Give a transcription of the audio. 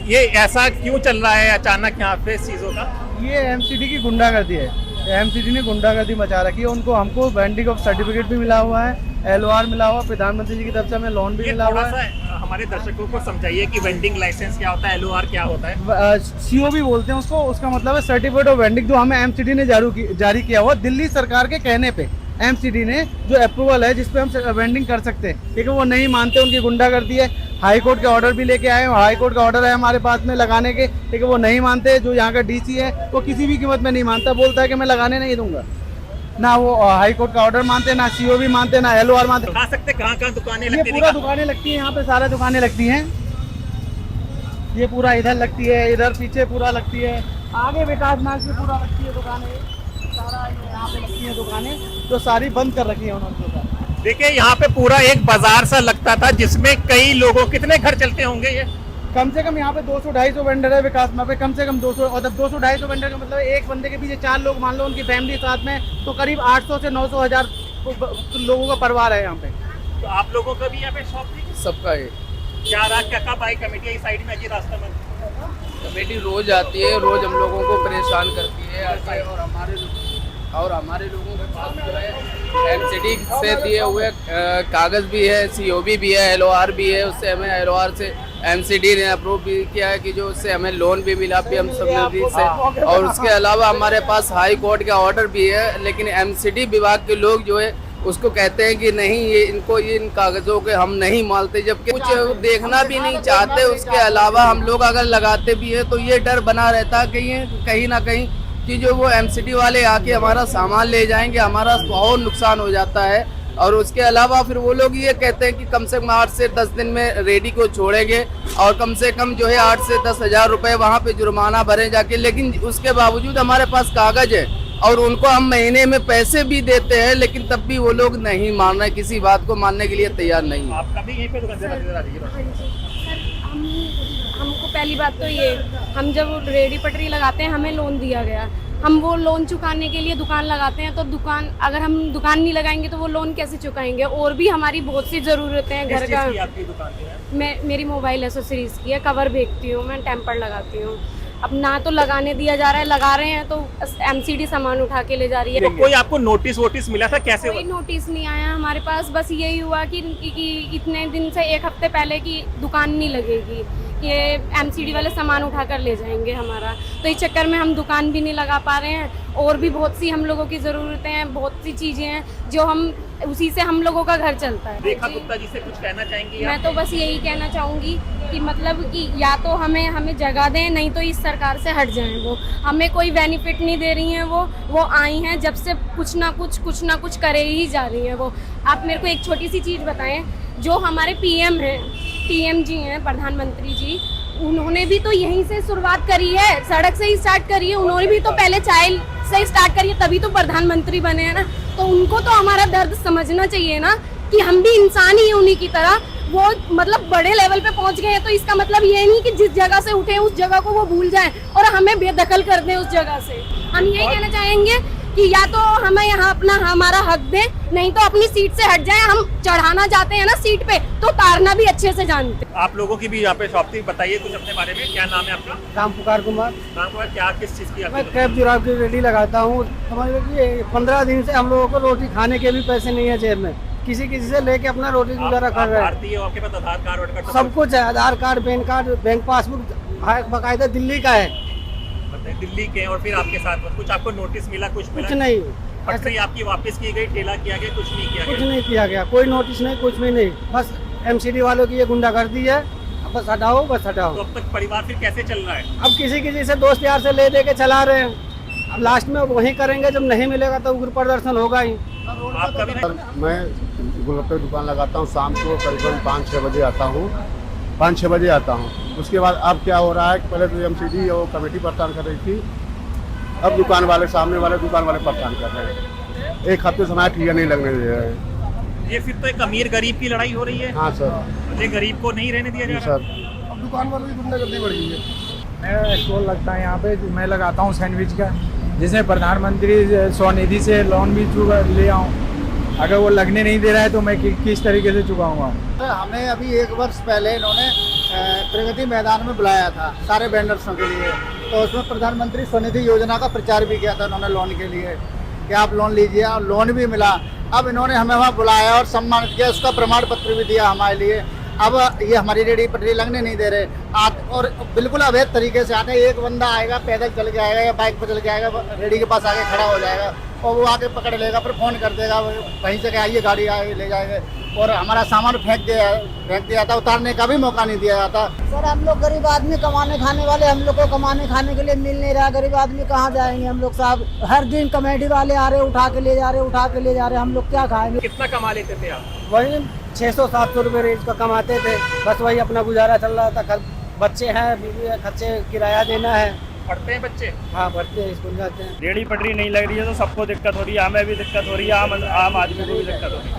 ये ऐसा क्यों चल रहा है अचानक यहाँ पे इस चीजों का? ये एमसीडी की गुंडागर्दी है। एमसीडी ने गुंडागर्दी मचा रखी है। उनको हमको वेंडिंग ऑफ सर्टिफिकेट भी मिला हुआ है, एलओआर मिला हुआ, प्रधानमंत्री जी की तरफ से हमें लोन भी ये मिला हुआ थोड़ा है। सा हमारे दर्शकों को समझाइए कि वेंडिंग लाइसेंस क्या होता है, एलओआर क्या होता है? सीओ भी बोलते हैं उसको। उसका मतलब है सर्टिफिकेट ऑफ वेंडिंग, जो हमें एमसीडी ने जारी किया हुआ दिल्ली सरकार के कहने पे। एमसीडी ने जो अप्रूवल है जिसपे हम वेंडिंग कर सकते हैं, लेकिन वो नहीं मानते, उनकी गुंडागर्दी है। हाई कोर्ट के ऑर्डर भी लेके आए, हाई कोर्ट का ऑर्डर है हमारे पास में लगाने के, लेकिन वो नहीं मानते। जो यहाँ का डीसी है वो किसी भी कीमत में नहीं मानता, बोलता है कि मैं लगाने नहीं दूंगा। ना वो हाई कोर्ट का ऑर्डर मानते, ना सीओ भी मानते, ना एलओआर मानते। बता सकते कहाँ दुकानें ये लगती पूरा दुकानें लगती है, यहाँ पे सारा दुकानें लगती हैं। ये पूरा इधर लगती है, इधर पीछे पूरा लगती है, आगे विकास मार्ग से पूरा लगती है दुकानें, सारा यहाँ पे लगती है दुकानें, जो सारी बंद कर रखी है उन्होंने। देखिए यहाँ पे पूरा एक बाजार सा लगता था जिसमें कई लोगों, कितने घर चलते होंगे ये? कम से कम यहाँ पे 200-250 वेंडर है विकास मार्ग पे, कम से कम 200। और 200-250 वेंडर का मतलब एक बंदे के पीछे 4 लोग मान लो, उनकी फैमिली साथ में, तो करीब 800 से 900 हजार लोगों का परिवार है यहाँ पे। तो आप लोगों का भी यहाँ पे शॉप थी? सबका है। क्या कब आई कमेटी इस साइड में जी रास्ते में? कमेटी रोज आती है, रोज हम लोगों को परेशान करती है आके, और हमारे लोगों के पास जो है एमसीडी से दिए हुए कागज़ भी है, सीओबी भी है, एलओआर भी है। उससे हमें एलओआर से एमसीडी ने अप्रूव भी किया है कि जो उससे हमें लोन भी मिला पीएम से। और उसके अलावा हमारे पास हाई कोर्ट का ऑर्डर भी है, लेकिन एमसीडी विभाग के लोग जो है उसको कहते हैं कि नहीं, ये इनको इन कागज़ों के हम नहीं मानते, जबकि कुछ देखना भी नहीं चाहते। उसके अलावा हम लोग अगर लगाते भी है तो ये डर बना रहता है कहीं ना कहीं कि जो वो एमसीडी वाले आके हमारा सामान ले जाएंगे, हमारा बहुत नुकसान हो जाता है। और उसके अलावा फिर वो लोग ये कहते हैं कि कम से कम 8 से 10 दिन में रेडी को छोड़ेंगे, और कम से कम जो है 8 से 10 हज़ार रुपये वहाँ पे जुर्माना भरे जाके। लेकिन उसके बावजूद हमारे पास कागज़ है और उनको हम महीने में पैसे भी देते हैं, लेकिन तब भी वो लोग नहीं मान रहे, किसी बात को मानने के लिए तैयार नहीं है। आपका भी यहीं पे दुकान? हमको पहली बात तो ये, हम जब रेडी पटरी लगाते हैं हमें लोन दिया गया, हम वो लोन चुकाने के लिए दुकान लगाते हैं, तो दुकान अगर हम दुकान नहीं लगाएंगे तो वो लोन कैसे चुकाएंगे? और भी हमारी बहुत सी ज़रूरतें हैं घर का। आपकी दुकान है? मेरी मोबाइल एसेसरीज की है, कवर बेचती हूँ मैं, टेम्पर लगाती हूँ। अब ना तो लगाने दिया जा रहा है, लगा रहे हैं तो एमसीडी सामान उठा के ले जा रही है। तो कोई आपको नोटिस मिला था? कैसे? कोई नोटिस नहीं आया हमारे पास, बस यही हुआ कि इतने दिन से 1 हफ्ते पहले की दुकान नहीं लगेगी, ये एमसीडी वाले सामान उठा कर ले जाएंगे हमारा। तो इस चक्कर में हम दुकान भी नहीं लगा पा रहे हैं, और भी बहुत सी हम लोगों की ज़रूरतें हैं, बहुत सी चीज़ें हैं जो हम उसी से हम लोगों का घर चलता है। रेखा गुप्ता जी से कुछ कहना चाहेंगी? मैं तो बस यही कहना चाहूँगी कि मतलब कि या तो हमें जगह दें, नहीं तो इस सरकार से हट जाएं। वो हमें कोई बेनिफिट नहीं दे रही हैं। वो आई हैं जब से कुछ ना कुछ करे ही जा रही हैं वो। आप मेरे को एक छोटी सी चीज़ बताएं, जो हमारे पीएम जी हैं, प्रधानमंत्री जी, उन्होंने भी तो यहीं से शुरुआत करी है, सड़क से ही स्टार्ट करी है। उन्होंने भी तो पहले चाय से स्टार्ट करी है, तभी तो प्रधानमंत्री बने हैं ना। तो उनको तो हमारा दर्द समझना चाहिए ना, कि हम भी इंसान ही हैं उन्हीं की तरह। वो मतलब बड़े लेवल पे पहुंच गए हैं, तो इसका मतलब ये नहीं कि जिस जगह से उठे उस जगह को वो भूल जाएं और हमें बेदखल कर दें उस जगह से। हम यही कहना चाहेंगे कि या तो हमें यहाँ हमारा हक दें, नहीं तो अपनी सीट से हट जाएं। हम चढ़ाना चाहते हैं ना सीट पे, तो उतारना भी अच्छे से जानते हैं। आप लोगों की भी यहाँ पे शॉप थी, बताइए कुछ अपने बारे में। क्या नाम है आपका? राम पुकार कुमार। नाम कुमार, क्या किस चीज़ की? मैं कैब जुराब की रेडी लगाता हूँ। समझ लो कि 15 दिन से हम लोगों को रोटी खाने के भी पैसे नहीं है जेब में, किसी से लेके अपना रोटी गुजारा कर रहे हैं। भारतीय हो, आपके पास आधार कार्ड सब कुछ है, Aadhaar card, PAN card, bank passbook बाकायदा दिल्ली का है। दिल्ली के, और फिर आपके साथ कुछ आपको नोटिस मिला? कुछ नहीं, पटरी आपकी वापस की गई, ठेला किया गया, कुछ नहीं किया गया? कुछ नहीं किया गया, कोई नोटिस नहीं, कुछ भी नहीं। बस एमसीडी वालों की ये गुंडागर्दी है, बस हटाओ, बस हटाओ। तो अब तक परिवार फिर कैसे चल रहा है? अब किसी से दोस्त यार से ले दे के चला रहे हैं। अब लास्ट में वही करेंगे, जब नहीं मिलेगा तो उग्र प्रदर्शन होगा ही। आपका भी नहीं? मैं गोलगप्पे दुकान लगाता हूँ, शाम को करीबन 5-6 बजे आता हूँ, 5-6 बजे आता हूँ। उसके बाद अब क्या हो रहा है कि पहले तो एमसीडी और कमेटी परेशान कर रही थी, अब दुकान वाले, सामने वाले दुकान वाले परेशान कर रहे हैं। 1 हफ्ते से हमारा क्लियर नहीं लगने दे रहे हैं। ये फिर तो एक अमीर गरीब की लड़ाई हो रही है। हाँ सर, ये गरीब को नहीं रहने दिया जा रहा सर। अब दुकान वालों की गुंडागर्दी बढ़ गई है। मेरा स्टॉल लगता है यहाँ पे, मैं लगाता हूँ सैंडविच का, जिसमें प्रधानमंत्री स्वनिधि से लोन भी ले आऊँ। अगर वो लगने नहीं दे रहा है तो मैं किस तरीके से चुकाऊँगा? हमें अभी 1 वर्ष पहले इन्होंने प्रगति मैदान में बुलाया था सारे वेंडर्सों के लिए। तो उसमें प्रधानमंत्री स्वनिधि योजना का प्रचार भी किया था उन्होंने लोन के लिए कि आप लोन लीजिए, और लोन भी मिला। अब इन्होंने हमें वहाँ बुलाया और सम्मानित किया, उसका प्रमाण पत्र भी दिया हमारे लिए। अब ये हमारी रेडी पटरी लगने नहीं दे रहे और बिल्कुल अवैध तरीके से आते हैं। एक बंदा आएगा, पैदल चल के आएगा या बाइक पर चल के आएगा, रेडी के पास आके खड़ा हो जाएगा और वो आके पकड़ लेगा, फिर फ़ोन कर देगा, वहीं से आइए गाड़ी आए ले जाएंगे, और हमारा सामान फेंक दिया जाता, उतारने का भी मौका नहीं दिया जाता। सर हम लोग गरीब आदमी कमाने खाने वाले, हम लोग को कमाने खाने के लिए मिल नहीं रहा। गरीब आदमी कहाँ जाएंगे हम लोग साहब? हर दिन कमेटी वाले आ रहे, उठा के ले जा रहे, हम लोग क्या खाएंगे? कितना कमा लेते थे आप? वही 600-700 रुपये रेंज का कमाते थे, बस वही अपना गुजारा चल रहा था। बच्चे हैं, बीवी है, खर्चे किराया देना है। पढ़ते हैं बच्चे? हाँ पढ़ते हैं, स्कूल जाते हैं। रेडी पटरी नहीं लग रही है तो सबको दिक्कत हो रही है, हमें भी दिक्कत हो रही है, आम आदमी को भी दिक्कत हो रही है।